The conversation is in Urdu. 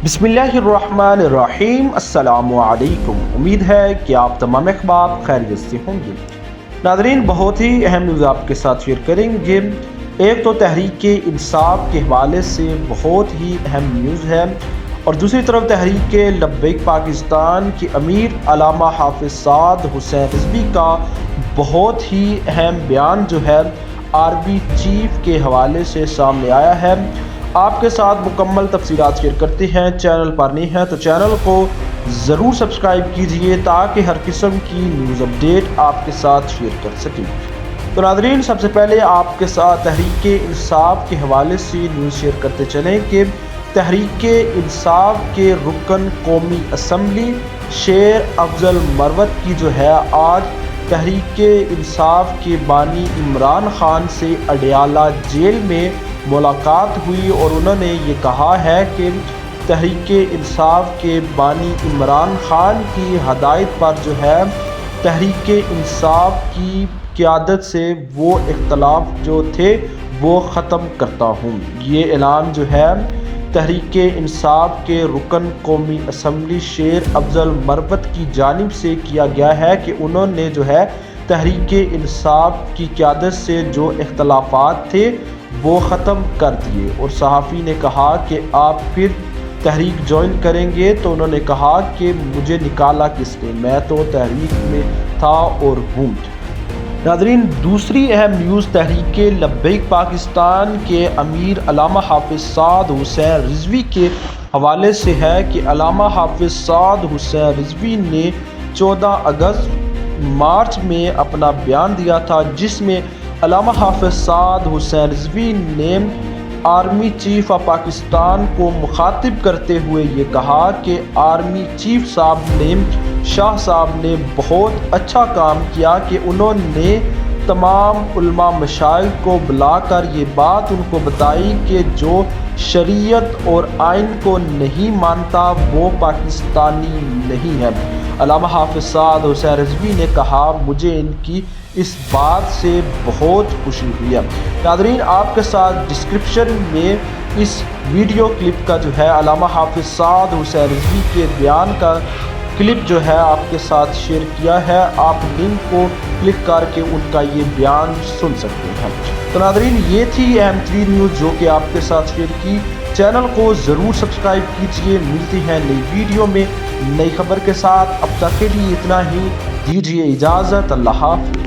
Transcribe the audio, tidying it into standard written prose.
بسم اللہ الرحمن الرحیم۔ السلام علیکم۔ امید ہے کہ آپ تمام احباب خیریت سے ہوں گے۔ ناظرین، بہت ہی اہم نیوز آپ کے ساتھ شیئر کریں گے۔ ایک تو تحریک انصاف کے حوالے سے بہت ہی اہم نیوز ہے، اور دوسری طرف تحریک لبیک پاکستان کے امیر علامہ حافظ سعد حسین رضوی کا بہت ہی اہم بیان جو ہے آرمی چیف کے حوالے سے سامنے آیا ہے۔ آپ کے ساتھ مکمل تفصیلات شیئر کرتے ہیں۔ چینل پر نہیں ہے تو چینل کو ضرور سبسکرائب کیجئے تاکہ ہر قسم کی نیوز اپڈیٹ آپ کے ساتھ شیئر کر سکیں۔ تو ناظرین، سب سے پہلے آپ کے ساتھ تحریک انصاف کے حوالے سے نیوز شیئر کرتے چلیں کہ تحریک انصاف کے رکن قومی اسمبلی شیر افضل مروت کی جو ہے آج تحریک انصاف کے بانی عمران خان سے اڈیالہ جیل میں ملاقات ہوئی، اور انہوں نے یہ کہا ہے کہ تحریک انصاف کے بانی عمران خان کی ہدایت پر جو ہے تحریک انصاف کی قیادت سے وہ اختلاف جو تھے وہ ختم کرتا ہوں۔ یہ اعلان جو ہے تحریک انصاف کے رکن قومی اسمبلی شیر افضل مروت کی جانب سے کیا گیا ہے کہ انہوں نے جو ہے تحریک انصاف کی قیادت سے جو اختلافات تھے وہ ختم کر دیے، اور صحافی نے کہا کہ آپ پھر تحریک جوائن کریں گے، تو انہوں نے کہا کہ مجھے نکالا کس نے، میں تو تحریک میں تھا اور ہوں۔ ناظرین، دوسری اہم نیوز تحریک لبیک پاکستان کے امیر علامہ حافظ سعد حسین رضوی کے حوالے سے ہے کہ علامہ حافظ سعد حسین رضوی نے 14 اگست مارچ میں اپنا بیان دیا تھا، جس میں علامہ حافظ سعد حسین رضوی نے آرمی چیف آف پاکستان کو مخاطب کرتے ہوئے یہ کہا کہ آرمی چیف صاحب نے شاہ صاحب نے بہت اچھا کام کیا کہ انہوں نے تمام علماء مشائخ کو بلا کر یہ بات ان کو بتائی کہ جو شریعت اور آئین کو نہیں مانتا وہ پاکستانی نہیں ہے۔ علامہ حافظ سعد حسین رضوی نے کہا، مجھے ان کی اس بات سے بہت خوشی ہوئی ہے۔ ناظرین، آپ کے ساتھ ڈسکرپشن میں اس ویڈیو کلپ کا جو ہے علامہ حافظ سعد حسین رضوی کے بیان کا کلپ جو ہے آپ کے ساتھ شیئر کیا ہے، آپ لنک کو کلک کر کے ان کا یہ بیان سن سکتے ہیں۔ تو ناظرین، یہ تھی اہم ترین نیوز جو کہ آپ کے ساتھ شیئر کی۔ چینل کو ضرور سبسکرائب کیجئے۔ ملتی ہیں نئی ویڈیو میں نئی خبر کے ساتھ، اب تک کے لیے اتنا ہی، دیجیے اجازت، اللہ حافظ۔